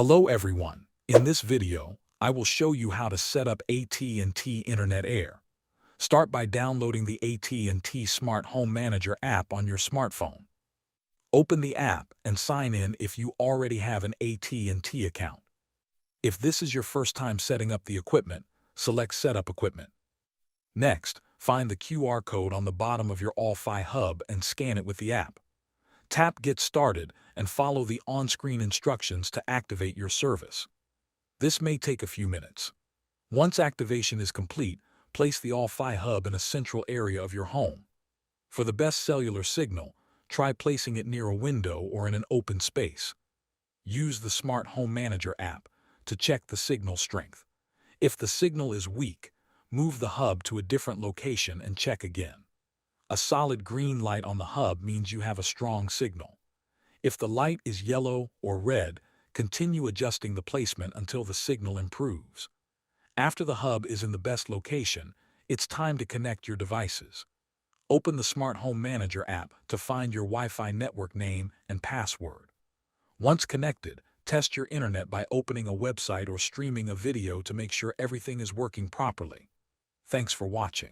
Hello everyone. In this video, I will show you how to set up AT&T Internet Air. Start by downloading the AT&T Smart Home Manager app on your smartphone. Open the app and sign in if you already have an AT&T account. If this is your first time setting up the equipment, select Setup Equipment. Next, find the QR code on the bottom of your Wi-Fi hub and scan it with the app. Tap Get Started and follow the on-screen instructions to activate your service. This may take a few minutes. Once activation is complete, place the Wi-Fi hub in a central area of your home. For the best cellular signal, try placing it near a window or in an open space. Use the Smart Home Manager app to check the signal strength. If the signal is weak, move the hub to a different location and check again. A solid green light on the hub means you have a strong signal. If the light is yellow or red, continue adjusting the placement until the signal improves. After the hub is in the best location, it's time to connect your devices. Open the Smart Home Manager app to find your Wi-Fi network name and password. Once connected, test your internet by opening a website or streaming a video to make sure everything is working properly. Thanks for watching.